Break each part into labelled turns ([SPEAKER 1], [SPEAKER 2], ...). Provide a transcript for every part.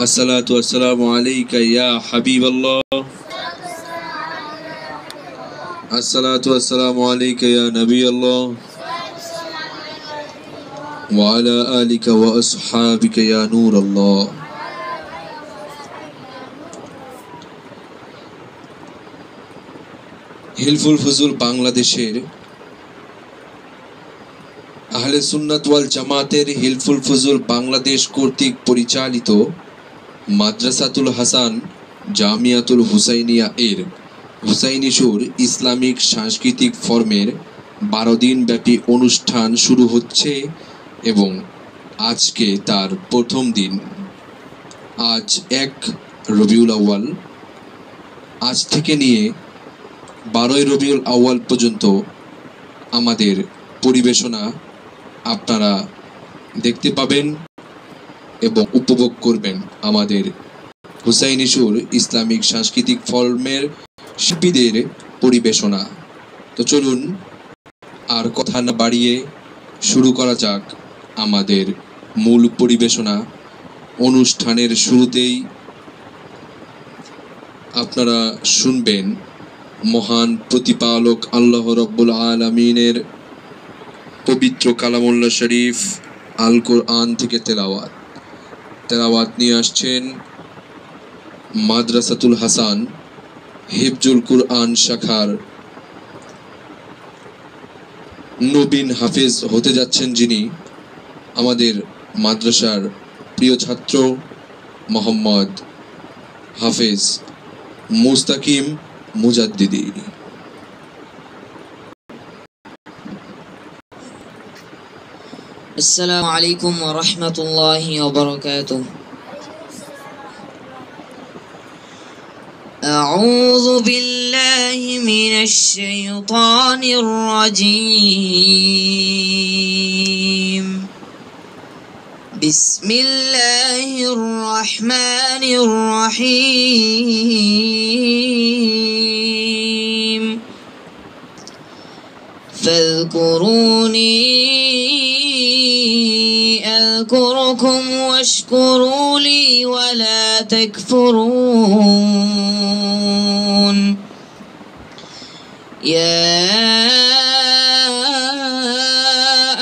[SPEAKER 1] अस्सलातु वस्सलामु अलैका या हबीब अल्लाह। अस्सलातु वस्सलामु अलैका या नबी अल्लाह व अला आलिका व अस्हाबिका या नूर अल्लाह। हिल्फुल फजुल बांग्लादेशेर आहले सुन्नात ওয়াল জামাতের হিলফুল ফজল বাংলাদেশ কর্তৃক পরিচালিত মাদ্রাসাতুল হাসান জামিয়াতুল হুসাইনিয়া এর হুসাইনি সুর ইসলামিক সাংস্কৃতিক ফর্মের 12 দিন ব্যাপী অনুষ্ঠান শুরু হচ্ছে এবং আজকে তার প্রথম দিন। আজ 1 রবিউল আউয়াল। আজ থেকে নিয়ে 12 রবিউল আউয়াল পর্যন্ত আমাদের পরিবেশনা আপনারা দেখতে পাবেন এবং উপভোগ করবেন আমাদের হুসাইনি সুর ইসলামিক সাংস্কৃতিক ফর্মের শিল্পীদের পরিবেশনা। তো চলুন আর কথা না বাড়িয়ে শুরু করা যাক আমাদের মূল পরিবেশনা। অনুষ্ঠানের শুরুতেই আপনারা শুনবেন মহান প্রতিপালক আল্লাহ রাব্বুল আলামিনের পবিত্র কালামুল্লাহ শরীফ আল কোরআন থেকে তেলাওয়াত নিয়ে আসছেন মাদ্রাসাতুল হাসান হিফজুল কুরআন শাখার নবীন হাফেজ হতে যাচ্ছেন যিনি আমাদের মাদ্রাসার প্রিয় ছাত্র মোহাম্মদ হাফেজ মুস্তাকিম মুজাদ্দিদি।
[SPEAKER 2] السلام عليكم ورحمة الله وبركاته. أعوذ بالله من الشيطان الرجيم. بسم الله الرحمن الرحيم. فاذكروني أذكركم واشكروا لي ولا تكفرون. يا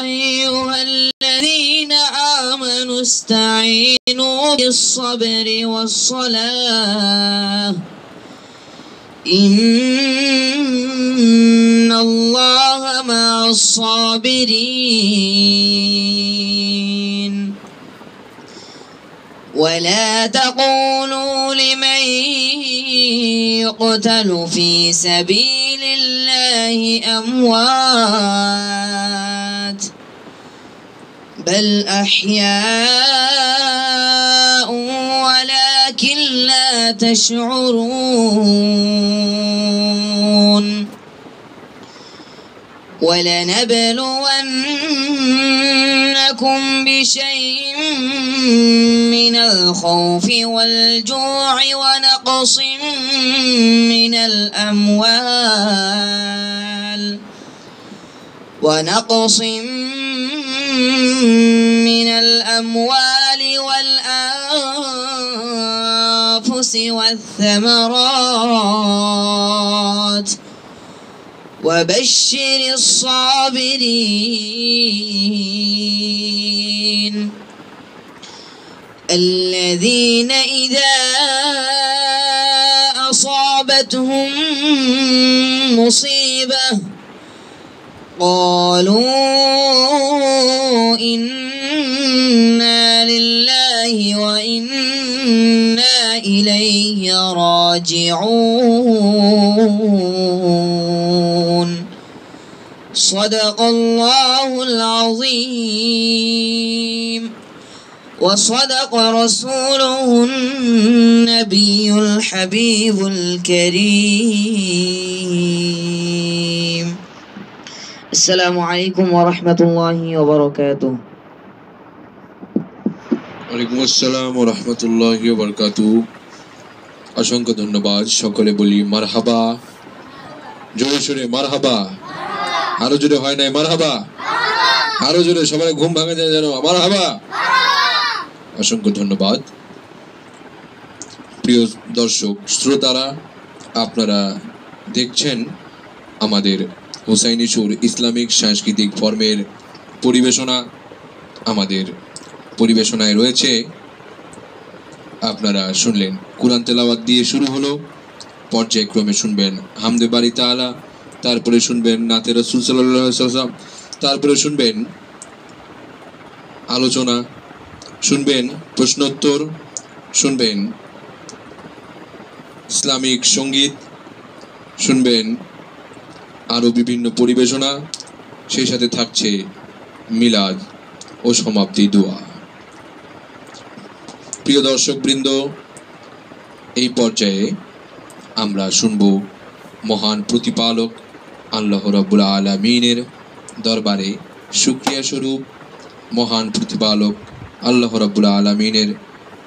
[SPEAKER 2] أيها الذين آمنوا استعينوا بالصبر والصلاة إن الله مع الصابرين. ولا تقولوا لمن يقتل في سبيل الله أموات بل أحياء ولكن لا تشعرون. ولنبلونكم بشيء من الخوف والجوع ونقص من الأموال والأنفس والثمرات وبشر الصابرين الذين إذا أصابتهم مصيبة قالوا إنا لله وإنا إليه راجعون. صدق الله العظيم وصدق رسوله النبي الحبيب الكريم. السلام عليكم ورحمة الله وبركاته.
[SPEAKER 1] ওয়ালাইকুম আসসালাম ওয়া রাহমাতুল্লাহি ওয়া বারাকাতুহু। অসংখ্য ধন্যবাদ। সকলে বলি মারহাবা। জোরে সোরে মারহাবা। আরো জোরে হয় নাই মারহাবা। আরো জোরে, সবাই ঘুম ভাঙা যায় যেন। মারহাবা। অসংখ্য ধন্যবাদ। প্রিয় দর্শক শ্রোতারা, আপনারা দেখছেন আমাদের হুসাইনি সুর ইসলামিক সাংস্কৃতিক ফর্মের পরিবেশনা। আমাদের পরিবেশনায় রয়েছে, আপনারা শুনলেন কুরআন তেলাওয়াত দিয়ে শুরু হলো, পর্যায়ক্রমে শুনবেন হামদে বারি তাআলা, তারপরে শুনবেন নাতে রাসূল সাল্লাল্লাহু আলাইহি ওয়াসাল্লাম, তারপরে শুনবেন আলোচনা, শুনবেন প্রশ্নোত্তর, শুনবেন ইসলামিক সঙ্গীত, শুনবেন আরও বিভিন্ন পরিবেশনা, সেই সাথে থাকছে মিলাদ ও সমাপ্তি দোয়া। প্রিয় দর্শকবৃন্দ, এই পর্যায়ে আমরা শুনব মহান প্রতিপালক আল্লাহ রাব্বুল আলামিনের দরবারে শুকরিয়া স্বরূপ মহান প্রতিপালক আল্লাহ রাব্বুল আলামিনের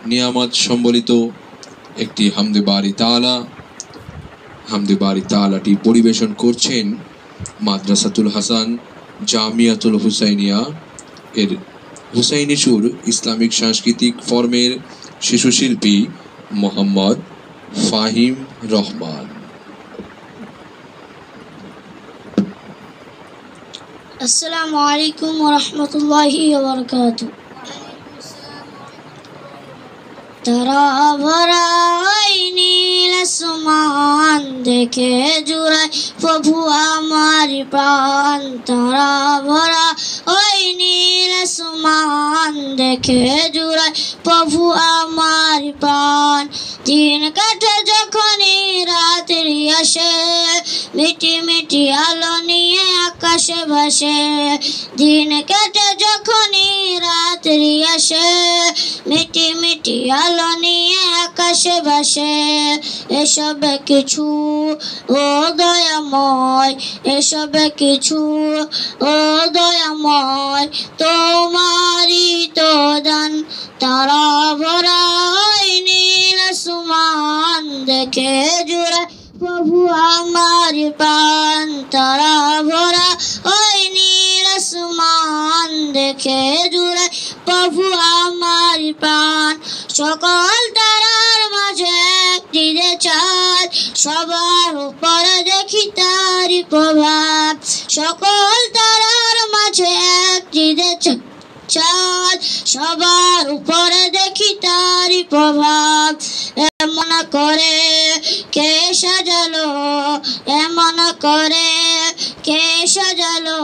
[SPEAKER 1] নিয়ামত সম্বলিত একটি হামদে বারি তাআলা। হামদে বারি তাআলাটি পরিবেশন করছেন মাদ্রাসাতুল হাসান জামিয়াতুল হুসাইনিয়া এর হুসাইনি সুর ইসলামিক সাংস্কৃতিক ফর্মের শিশু শিল্পী মোহাম্মদ ফাহিম রহমান।
[SPEAKER 3] আসসালামু আলাইকুম ওয়া রাহমাতুল্লাহি ওয়া বারাকাতুহু। তারা ভরা নীল আসমান দেখে জুড়ায় প্রভু আমার প্রাণ। তারা ভরা ওই নীল আসমান দেখে জুড়ায় প্রভু আমার প্রাণ। দিন কাটে যখনই রাত্রি আসে, মিটি মিটি আলো নিয়ে আকাশে ভাসে। দিন কাটে যখনই রাত্রি আসে, মিটি মিটি আলো নিয়ে আকাশে ভাসে। এসব কিছু ও দয়াময়, এসব কিছু ও দয়াময়, তোমারই তো দান। তারা ভরা ওই নীল আসমান দেখে জুড়ায় প্রভু আমার প্রাণ। তারা ভরা ওই নীল আসমান দেখে জুড়ায় প্রভু আমার প্রাণ। সকল তারার মাঝে একটি যে চাঁদ, সবার উপরে দেখি তারই প্রভাব। সকল তারার মাঝে একটি যে চাঁদ, সবার উপরে দেখি তারই প্রভাব। এমন করে কে সাজালো, এমন করে কে সাজালো,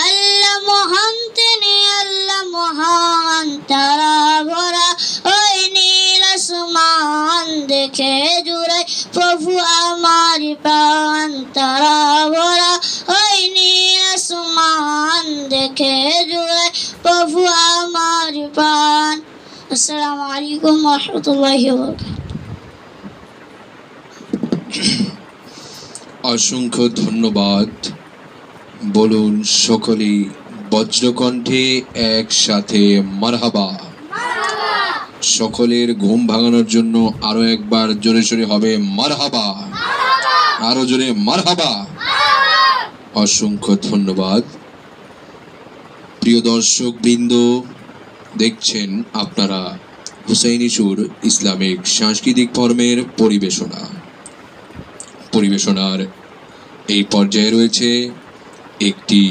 [SPEAKER 3] আল্লাহ মহান তিনি, আল্লাহ মহান। তারা ভরা ওই নীল আসমান দেখে জুড়ায় প্রভু আমার প্রাণ। তারা ভরা ওই নীল আসমান দেখে জুড়ায় প্রভু আমার প্রাণ। আসসালামু আলাইকুম ওয়া রাহমাতুল্লাহি ওয়া বারাকাতুহু।
[SPEAKER 1] অসংখ্য ধন্যবাদ। বলুন সকলেই বজ্রকণ্ঠে একসাথে মারহাবা। সকলের ঘুম ভাঙানোর জন্য আরো একবার জোরে সোরে হবে মারহাবা, আরো জোরে মারহাবা। অসংখ্য ধন্যবাদ। প্রিয় দর্শক বৃন্দ, দেখছেন আপনারা হুসাইনি সুর ইসলামিক সাংস্কৃতিক ফর্মের পরিবেশনা। পরিবেশনার এই পর্যায়ে রয়েছে একটি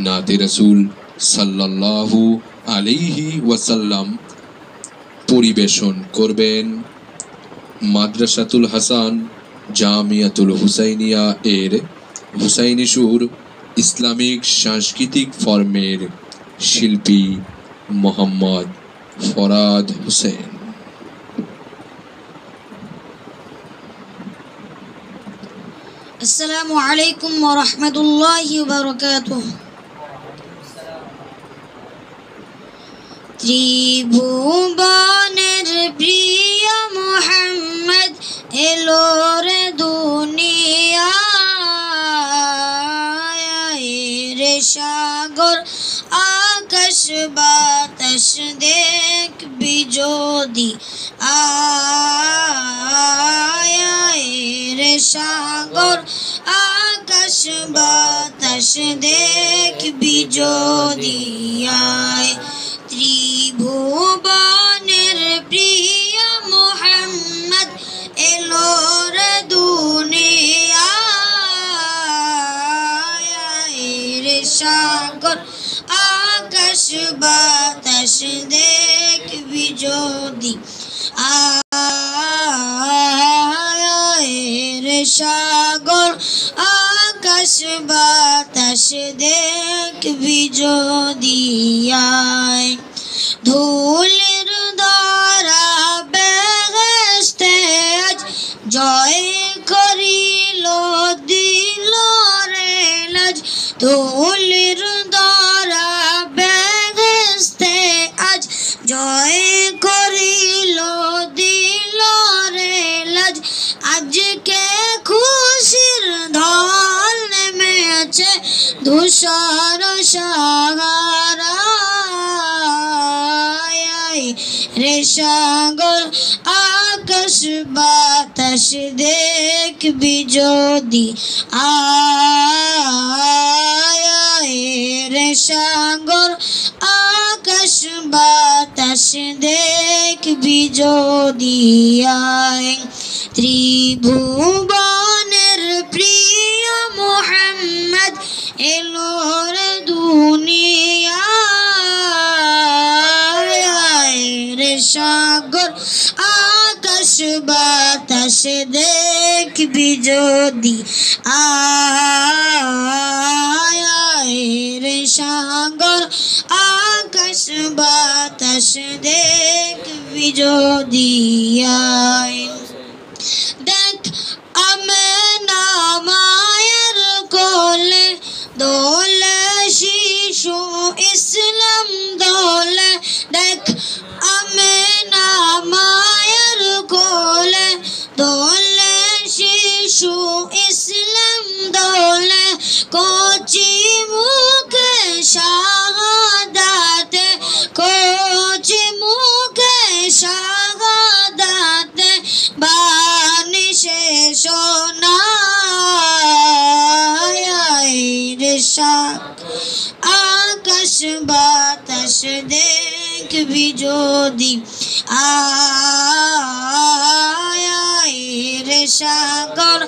[SPEAKER 1] নাতে রাসূল সাল্লাল্লাহু আলাইহি ওয়াসাল্লাম। পরিবেশন করবেন মাদ্রাসাতুল হাসান জামিয়াতুল হুসাইনিয়া এর হুসাইনি সুর ইসলামিক সাংস্কৃতিক ফর্মের শিল্পী মোহাম্মদ ফরাদ হোসেন।
[SPEAKER 3] আসসালামু আলাইকুম ওয়া রাহমাতুল্লাহি ওয়া বারাকাতুহু। ত্রিভুবনের প্রিয় মুহাম্মদ এলো রে দুনিয়ায়, রে সাগর আকাশ বাতাস দেখবি যদি আয়, রে সাগর আকাশ বাতাস দেখবি যদি আয় ত্রিভুবনের প্রিয় মোহাম্মদ এলো রে দুনিয়ায় রে সাগর আকাশ বাতাস দেখবি যদি রে সাগর আকাশ বাতাস দেখবি যদি আয় ধুলির দ্বারা বেহেশতে আজ জয় করিল দিল রে লাজ ধুলির দ্বারা বেহেশতে আজ জয় করিল দিল রে লাজ আজকে খুশির ঢল নেমেছে ধূসর সাগরায় রে সাগর আকাশ বাতাস দেখবি যদি আয় রে সাগর আকাশ বাতাস দেখবি যদি আয় ত্রিভুবনের প্রিয় মোহাম্মদ এলো রে দুনিয়ায় রে সাগর আকাশ বাতাস দেখবি যদি আয় রে সাগর আকাশ বাতাস দেখবি যদি আয় দেখ আমেনা মায়ের কোলে দোলে শিশু ইসলাম দোলে দেখ আমেনা মায়ের কোলে দোলে শিশু ইসলাম দোলে কচি মুখে শাহাদাতে কচি মুখে শাহাদাতে বাণী শেষ নাই রে আকাশ বাতাস দেখবি যদি আয় রে সাগর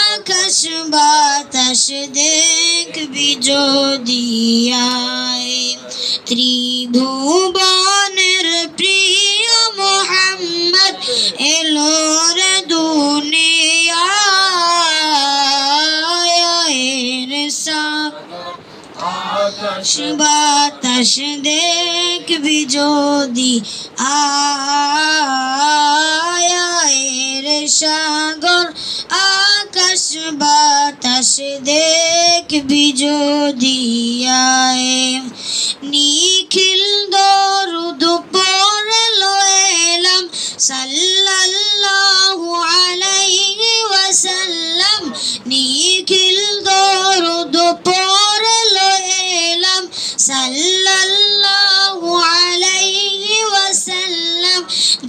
[SPEAKER 3] আকাশ বাতাস দেখবি যদি আয় ত্রিভুবনের প্রিয় মোহাম্মদ এলো রে দুনিয়ায় রে আকাশ বাতাস দেখবি যদি আয় রে সাগর আকাশ বাতাস দেখবি যদি আয় নিখিল দরুদ পড়ে এলাম সাল্লাল্লাহু আলাইহি ওয়াসাল্লাম নিখিল দরুদ পড়ে এলাম সাল্লাল্লাহু আলাইহি ওয়াসাল্লাম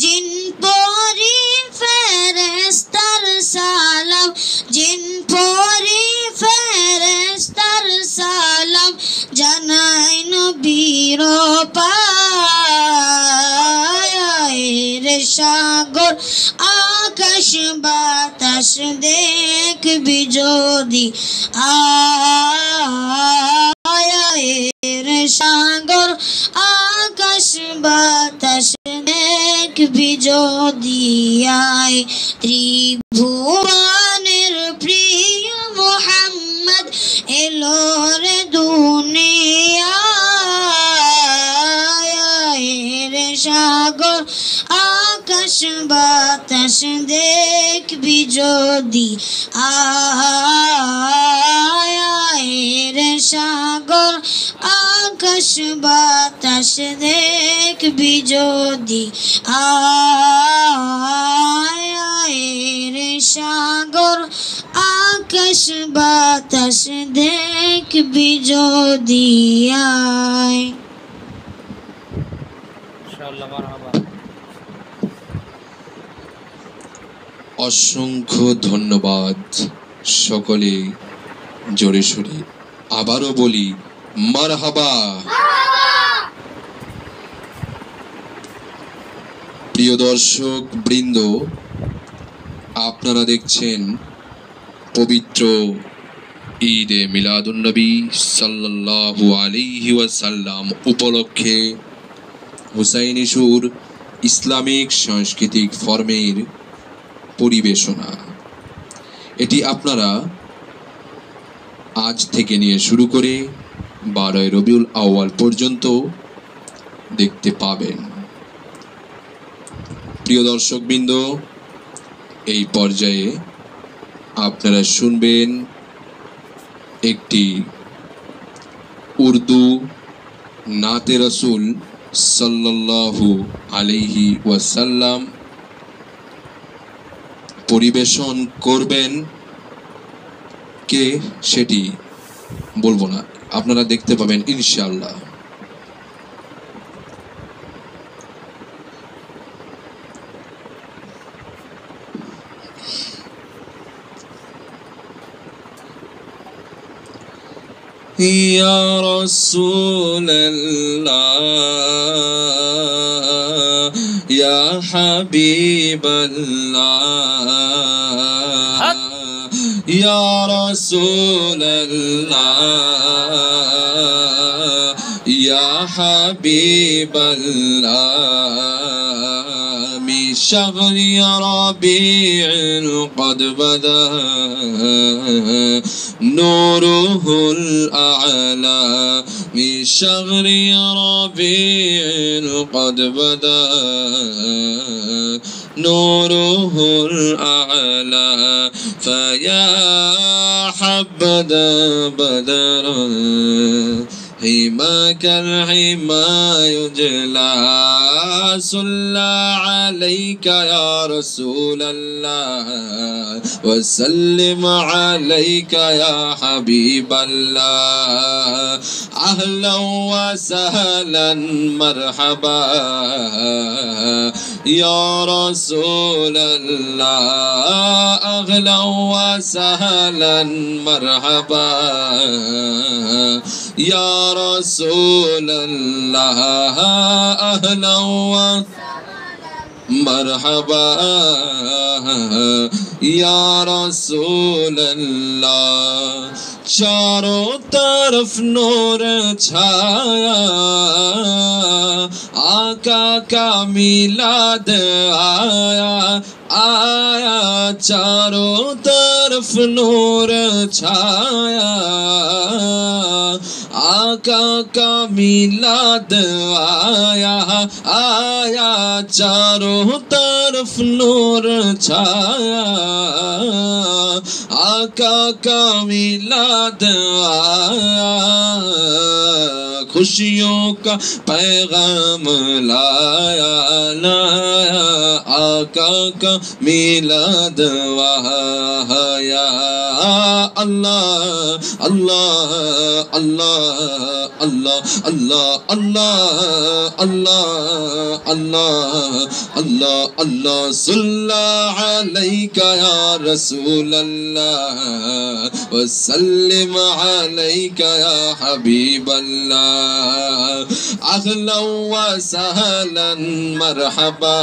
[SPEAKER 3] জিন পরি ফেরেশতার সালাম জিন পরি ফেরেশতার সালাম জানাই নবীর পায় রে সাগর আকাশ বাতাস দেখবি যদি আয় রে সাগর আকাশ বাতাস দেখবি যদি আয় ত্রিভুবনের প্রিয় মোহাম্মদ এলো রে দুনিয়ায় রে সাগর আকাশ বাতাস দেখবি যদি আয় রে সাগর আকাশ বাতাস দেখবি যদি আয় রে সাগর আকাশ বাতাস দেখবি যদি আয়
[SPEAKER 1] অসংখ্য ধন্যবাদ সকলে জোরে সোরে আবারও বলি মারহাবা। প্রিয় দর্শক বৃন্দ, আপনারা দেখছেন পবিত্র ঈদে মিলাদুন্নবী সাল্লাল্লাহু আলাইহি ওয়াসাল্লাম উপলক্ষে হুসাইনি সুর ইসলামিক সাংস্কৃতিক ফর্মের পরিবেশনা। এটি আপনারা আজ থেকে নিয়ে শুরু করে 12 রবিউল আউয়াল পর্যন্ত দেখতে পাবেন। প্রিয় দর্শকবৃন্দ, এই পর্যায়ে আপনারা শুনবেন একটি উর্দু নাতে রাসূল সাল্লাল্লাহু আলাইহি ওয়াসাল্লাম। পরিবেশন করবেন কে সেটি বলবো না, আপনারা দেখতে পাবেন ইনশাআল্লাহ। ইয়া রাসূলাল্লাহ ইয়া হাবিবাল্লাহ ইয়া রাসূলাল্লাহ ইয়া হাবিবাল্লাহ মি শাহরি রবিউল قد بدا نوره الأعلى من شهر ربيع قد بدا نوره الأعلى فيا حبذا بدرا حماك الحما يجلى صلى عليك يا رسول الله وسلم عليك يا حبيب الله أهلا وسهلا مرحبا يا رسول الله أهلا وسهلا مرحبا يا رسول الله أهلا مرحبا یا رسول اللہ چاروں طرف نور چھایا آقا کا میلاد آیا آیا چاروں طرف نور چھایا آقا کا میلاد آیا آیا چاروں طرف نور چھایا آقا کا میلاد آیا خوشیوں کا پیغام لایا لایا آقا کا میلاد آیا اللہ اللہ اللہ اللہ اللہ اللہ اللہ اللہ اللہ اللہ صلی علیک یا رسول اللہ وسلم علیک یا حبیب اللہ اہلا وسہلا مرحبا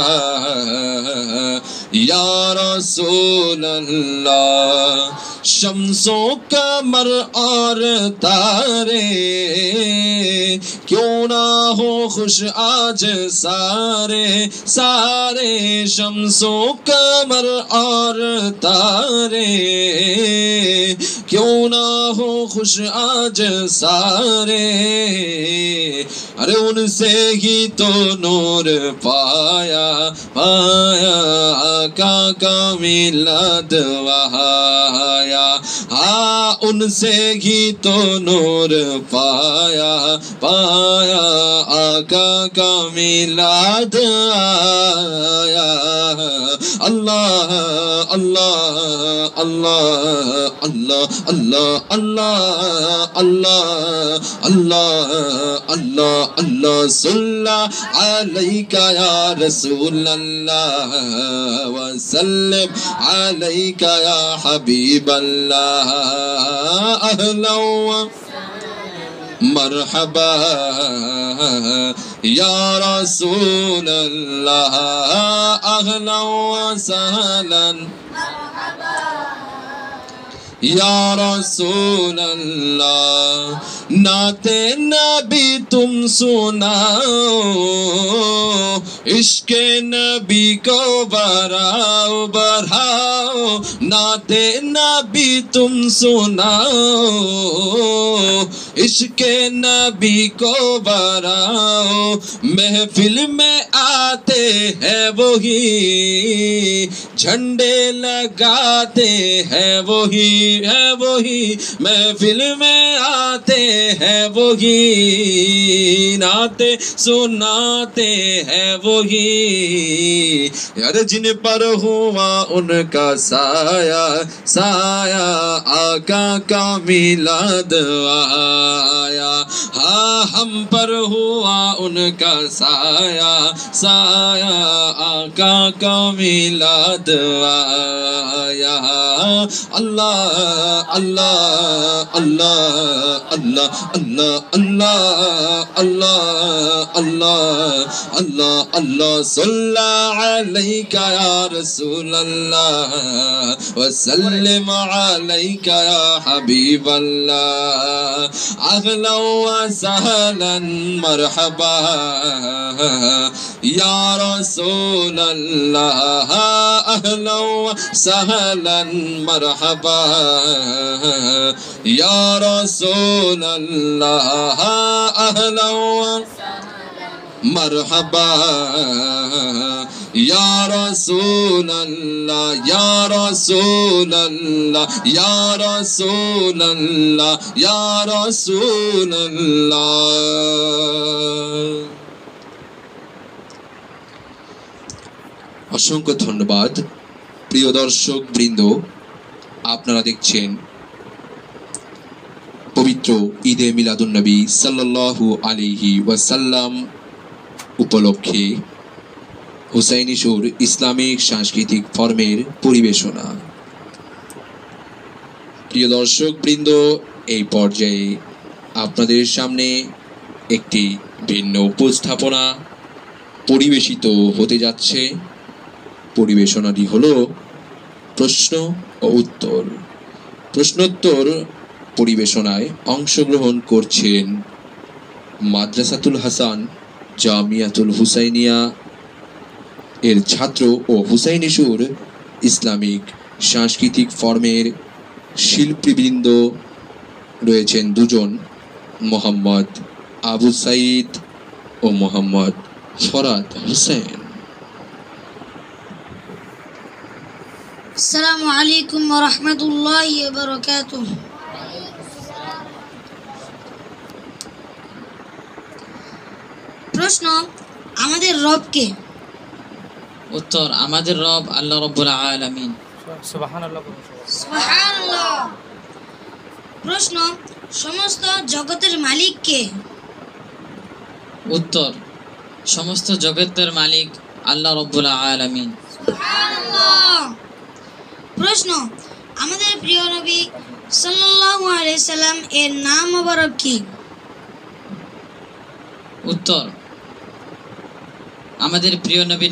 [SPEAKER 1] یا رسول اللہ شمسوں قمر اور تارے کیوں نہ ہو خوش آج سارے سارے شمسوں قمر اور تارے کیوں نہ ہو خوش آج سارے ارے ان سے ہی تو نور پایا پایا آقا کا میلاد وہایا ہاں ان سے ہی تو نور پایا پایا آقا کا میلاد آیا اللہ اللہ اللہ اللہ اللہ اللہ اللہ اللہ اللہ اللہ صلی علیکہ یا رسول اللہ وسلم علیکہ یا حبیب اللہ اہلا مرحبا یا رسول اللہ اہلا وسہلا یا رسول اللہ نعت نبی تم سناؤ عشق نبی کو بڑھاؤ بڑھاؤ نعت نبی تم سناؤ عشق نبی کو بڑھاؤ محفل میں آتے ہیں وہی جھنڈے لگاتے ہیں وہی محفل میں آتے ہیں وہی نعتیں سناتے ہیں وہی یار جن پر ہوا ان کا سایہ سایہ آقا کا میلاد آیا ہاں ہم پر ہوا ان کا سایہ سایہ آقا کا میلاد آیا اللہ اللہ اللہ اللہ اللہ اللہ اللہ اللہ اللہ اللہ صلی علیکہ یا رسول اللہ وسلم علیکہ یا حبیب اللہ اہلا وسہلا مرحبا یا رسول اللہ اہلا وسہلا مرحبا یا رسول اللہ اہلا مرحبا یا رسول اللہ یا رسول اللہ یا رسول اللہ یا رسول اللہ অসংখ্য ধন্যবাদ প্রিয় দর্শক বৃন্দ আপনারা দেখছেন পবিত্র ঈদে মিলাদুন্নবী সাল্লাল্লাহু আলাইহি ওয়াসাল্লাম উপলক্ষে হুসাইনি সুর ইসলামিক সাংস্কৃতিক ফর্মের পরিবেশনা প্রিয় দর্শক বৃন্দ এই পর্যায়ে আপনাদের সামনে একটি ভিন্ন উপস্থাপনা পরিবেশিত হতে যাচ্ছে পরিবেশনাটি হলো প্রশ্ন ও উত্তর প্রশ্নোত্তর পরিবেশনায় অংশগ্রহণ করছেন মাদ্রাসাতুল হাসান জামিয়াতুল হুসাইনিয়া এর ছাত্র ও হুসাইনি সুর ইসলামিক সাংস্কৃতিক ফর্মের শিল্পীবৃন্দ রয়েছেন দুজন মোহাম্মদ আবু সাইদ ও মোহাম্মদ ফরাদ হোসেন
[SPEAKER 3] আসসালামু আলাইকুম ওয়া রাহমাতুল্লাহি ওয়া বারাকাতুহু প্রশ্ন আমাদের রব কে
[SPEAKER 2] উত্তর আমাদের রব আল্লাহ রাব্বুল আলামিন
[SPEAKER 3] সুবহানাল্লাহ প্রশ্ন সমস্ত জগতের মালিক কে
[SPEAKER 2] উত্তর সমস্ত জগতের মালিক আল্লাহ রাব্বুল আলামিন
[SPEAKER 3] সুবহানাল্লাহ প্রশ্ন আমাদের প্রিয় নবী সাল্লাল্লাহু আলাইহি সাল্লাম এর নাম মোবারক কি
[SPEAKER 2] উত্তর আমাদের প্রিয় নবী